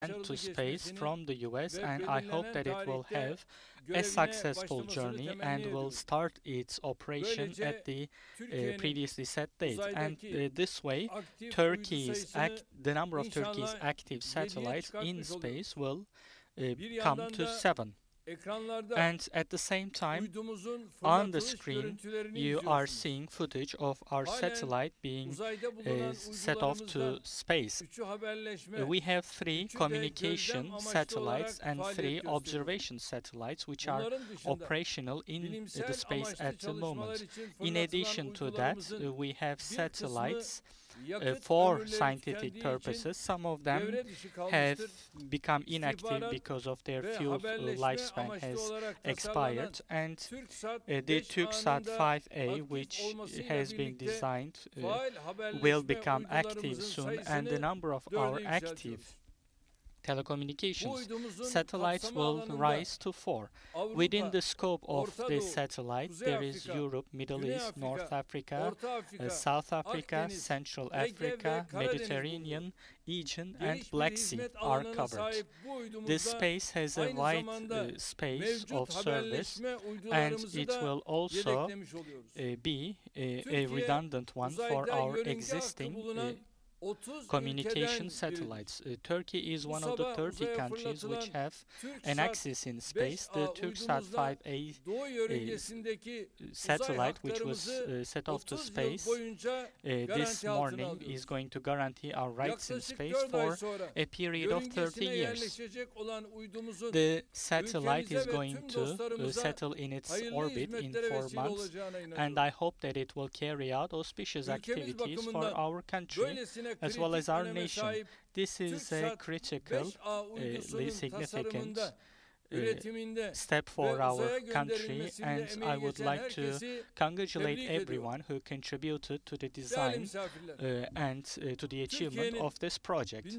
to space from the US, and I hope that it will have a successful journey and will start its operation at the previously set date. And this way, the number of Turkey's active satellites in space will come to 7. And at the same time, on the screen, you are seeing footage of our satellite being set off to space. We have 3 communication satellites and 3 observation satellites which are operational in the space at the moment. In addition to that, we have satellites for scientific purposes. Some of them have become inactive because of their fuel lifespan has expired, and the TürkSat 5A, which has been designed, will become active soon, and the number of our active telecommunications satellites will rise to 4. Within the scope of this satellite, there is Europe, Middle East, North Africa, South Africa, Central Africa, Mediterranean, Aegean, and Black Sea are covered. This space has a wide space of service, and it will also be a redundant one for our existing communication satellites. Turkey is one of the 30 countries which have an axis in space. The TürkSat 5A satellite, which was set off to space this morning, is going to guarantee our rights in space for a period of 30 years. The satellite is going to settle in its orbit in 4 months, and I hope that it will carry out auspicious activities for our country as well as our nation. This is a critically significant step for our country, and I would like to congratulate everyone who contributed to the design and to the achievement of this project.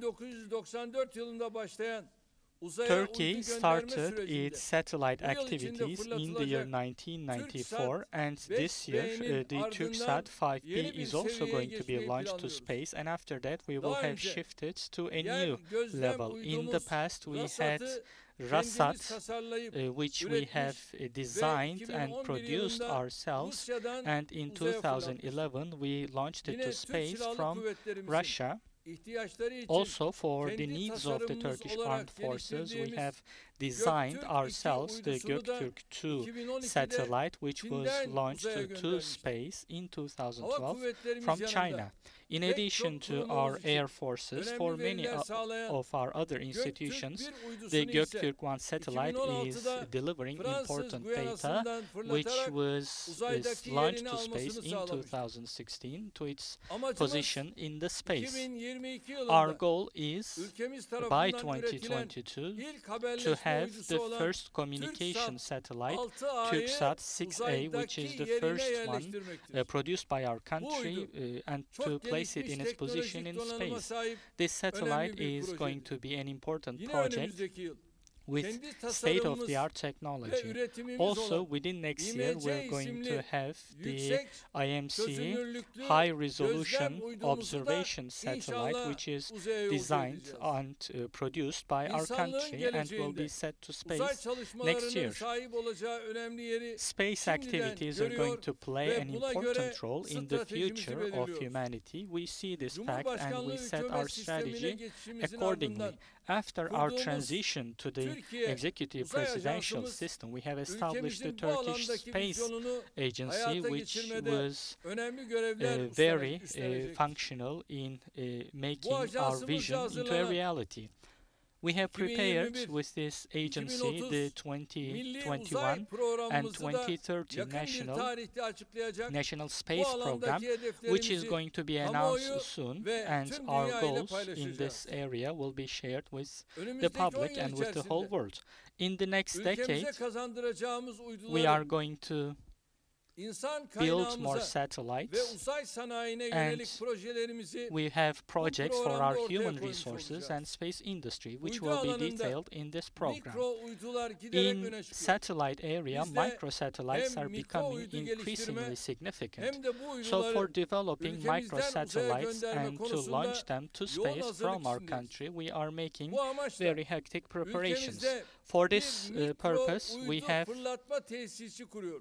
Turkey started its satellite activities in the year 1994, and this year the TürkSat 5B is also going to be launched to space, and after that we will have shifted to a new level. In the past we had RASAT, which we have designed and produced ourselves, and in 2011 we launched it to space from Russia. Also, for the needs of the Turkish Armed Forces, we have designed ourselves the Göktürk 2 satellite, which was launched to space in 2012 from China. In addition to our air forces, for many of our other institutions, the Göktürk 1 satellite is delivering important data, which was launched to space in 2016 to its position in the space. Our goal is, by 2022, to have the first communication satellite, TürkSat 6A, which is the first one produced by our country, and to place it in its position in space. This satellite is going to be an important project with state-of-the-art technology. Also, within next year, we're going to have the IMC high-resolution observation satellite, which is designed and produced by our country and will be set to space next year. Space activities are going to play an important role in the future of humanity. We see this fact and we set our strategy accordingly. After our transition to the executive presidential system, we have established the Turkish Space Agency, which was very functional in making our vision into a reality. We have prepared with this agency the 2021 and 2030 National Space Program, which is going to be announced soon, and our goals in this area will be shared with the public and with the whole world. In the next decade, we are going to build more satellites, and we have projects for our human resources and space industry, which will be detailed in this program. In satellite area, microsatellites are becoming increasingly significant. So for developing microsatellites and to launch them to space from our country, we are making very hectic preparations. For this purpose,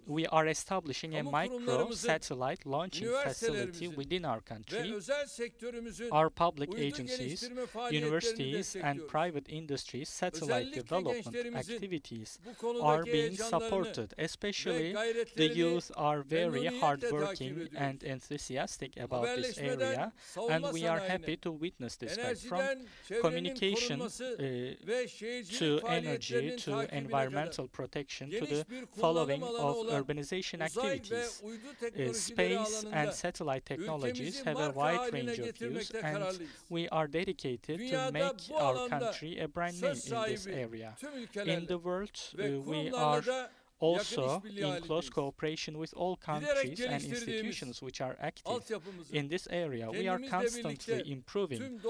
we are establishing a micro-satellite launching facility within our country. Our public agencies, universities, and private industries' satellite development activities are being supported. Especially the youth are very hardworking and enthusiastic about this area, and we are happy to witness this fact. From communication to energy to environmental protection to the following of urbanization activities. Space and satellite technologies have a wide range of use, and we are dedicated to make our country a brand name in this area. In the world, we are also in close cooperation with all countries and institutions which are active in this area. We are constantly improving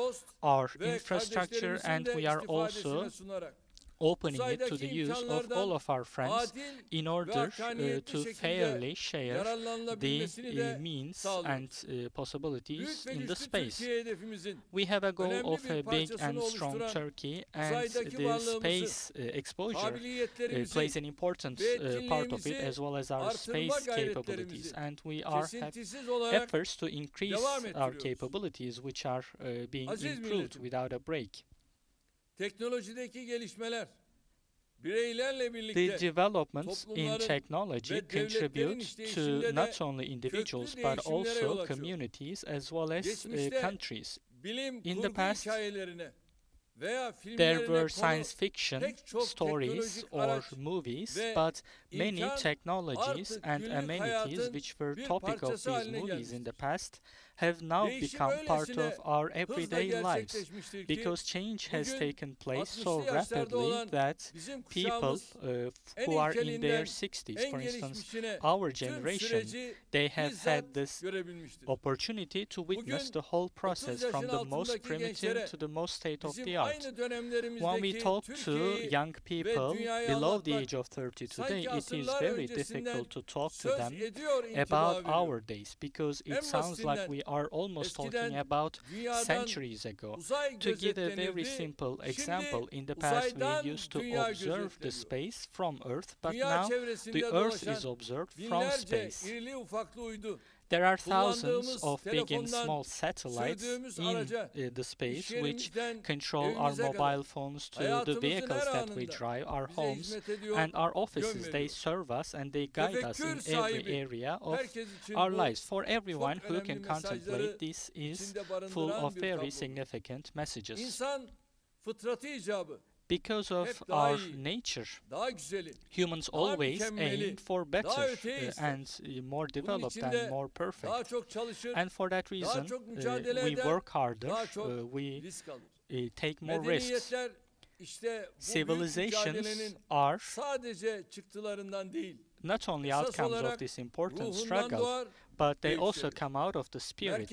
our infrastructure, and we are also opening it to the use of all of our friends in order to fairly share the means and possibilities in the space. We have a goal of a big and strong Turkey, and the space exposure plays an important part of it, as well as our space capabilities. And we have efforts to increase our capabilities, which are being improved without a break. The developments in technology contribute to not only individuals but also communities as well as countries. In the past, there were science fiction stories or movies, but many technologies and amenities which were topic of these movies in the past have now become part of our everyday lives, because change has taken place so rapidly that people who are in their 60s, for instance, our generation, they have had this opportunity to witness the whole process from the most primitive to the most state-of-the-art. When we talk to young people below the age of 30 today, it is very difficult to talk to them about our days, because it sounds like we are almost talking about centuries ago. To give a very simple example, in the past we used to observe the space from Earth, but now the Earth is observed from space. There are thousands of big and small satellites in the space which control our mobile phones to the vehicles that we drive, our homes and our offices. They serve us and they guide us in every area of our lives. For everyone who can contemplate, this is full of very significant messages. Because of our nature, humans always aim for better and more developed and more perfect. And for that reason, we work harder, we take more risks. Civilizations are not only outcomes of this important struggle, but they also come out of the spirit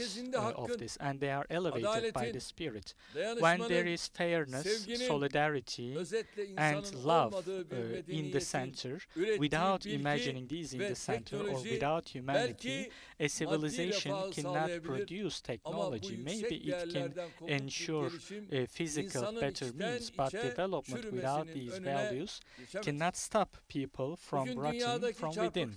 of this, and they are elevated by the spirit. When there is fairness, solidarity, and love in the center, without imagining these in the center or without humanity, a civilization cannot produce technology. Maybe it can ensure physical better means, but development without these values cannot stop people from rotting from within.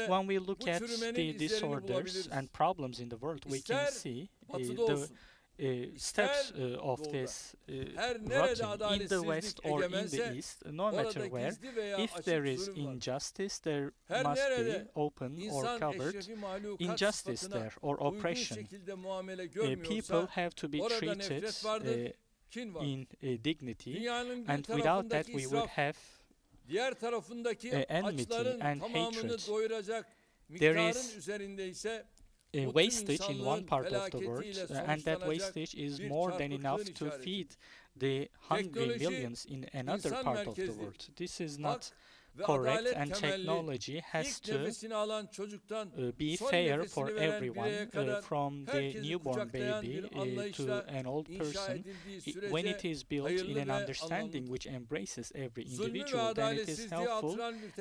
When we look at the disorders and problems in the world, we can see the steps of this rotting in the West or in the East, no matter where. If there is injustice, there must be open or covered injustice there, or oppression. People have to be treated in dignity, and without that we would have enmity and hatred. There is wastage in one part of the world, and that wastage is more than enough to feed the hungry millions in another part of the world. This is not correct, and technology has to be fair for everyone, from the newborn baby to an old person. When it is built in an understanding which embraces every individual, then it is helpful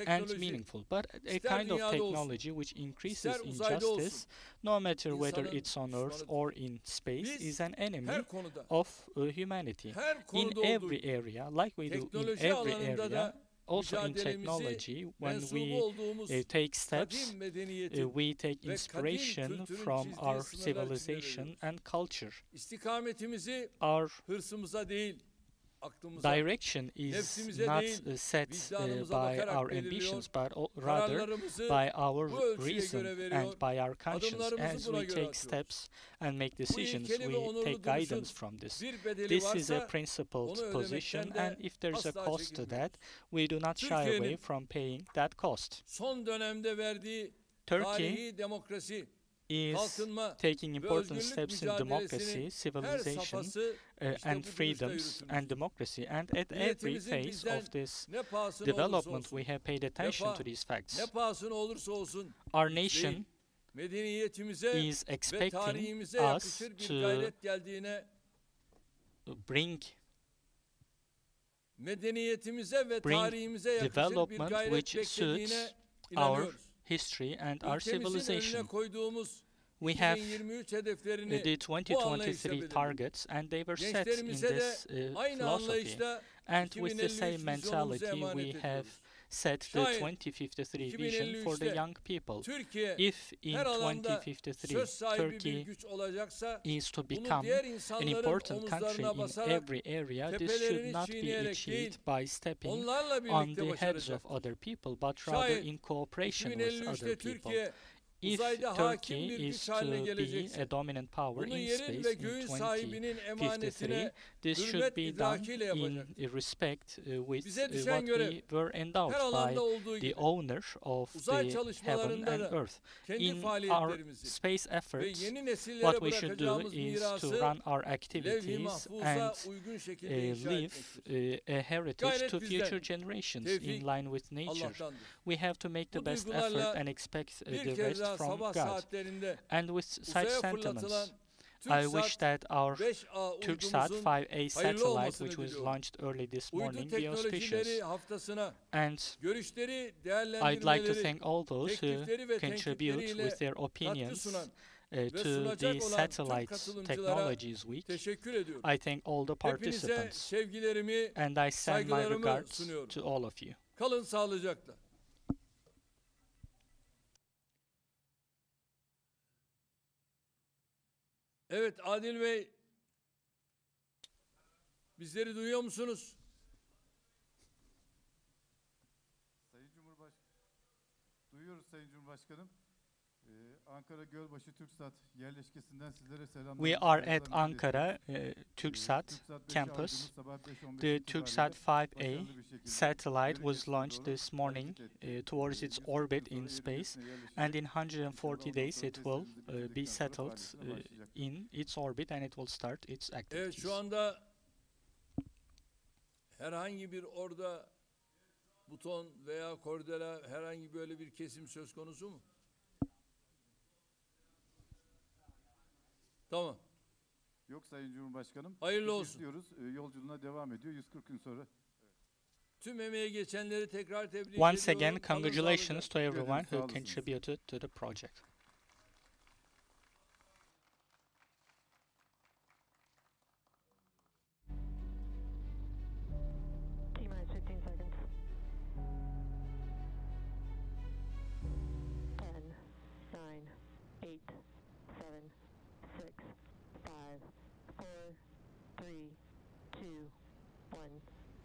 and meaningful. But a kind of technology which increases injustice, no matter whether it's on Earth or in space, is an enemy of humanity. In every area, like we do in every area, also in technology, when we take steps, we take inspiration from our civilization and culture. Our direction is not set by our ambitions, but rather by our reason and by our conscience. As we take steps and make decisions, we take guidance from this. This is a principled position, and if there's a cost to that, we do not shy away from paying that cost. Turkey is taking important steps in democracy, civilization, and freedoms and democracy. And at every phase of this development, we have paid attention to these facts. Our nation is expecting us to bring development which suits our history and our civilization. We have the 2023 targets, and they were set in this philosophy. And with the same mentality, we have set the 2053 vision for the young people. If in 2053 Turkey is to become an important country in every area, this should not be achieved by stepping on the heads of other people, but rather in cooperation with other people. If Turkey is to be a dominant power in space in 2053, this should be done in respect with what we were endowed by the owner of the heaven and earth. In our space efforts, what we should do is to run our activities and leave a heritage to future generations in line with nature. We have to make the best effort and expect the rest from God. And with such sentiments, I wish that our TürkSat 5A satellite, which was launched early this morning, be auspicious. And I'd like to thank all those who contribute with their opinions to the Satellite Technologies Week. I thank all the participants, and I send my regards to all of you. Kalın sağlıcakla. Evet Adil Bey, bizleri duyuyor musunuz? Duyuyoruz Sayın Cumhurbaşkanım. Ankara Gölbaşı TürkSat yerleşkesinden sizlere selamlar. We are at Ankara TürkSat campus. The TürkSat 5A satellite was launched this morning towards its orbit in space, and in 140 days it will be settled in its orbit and it will start its activities. Evet, şu anda herhangi bir orada buton veya kordela, herhangi böyle bir kesim söz konusu mu? Tamam. Yok Sayın Cumhurbaşkanım. Hayırlı olsun. Diyoruz, yolculuğuna devam ediyor 140 gün sonra. Tüm emeği geçenleri tekrar tebrik Once ediyorum. again, congratulations to everyone who contributed to the project. T-minus 15 seconds. 10, 9, 8, 7, 6, 5, 4, 3, 2, 1,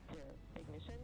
0. Ignition.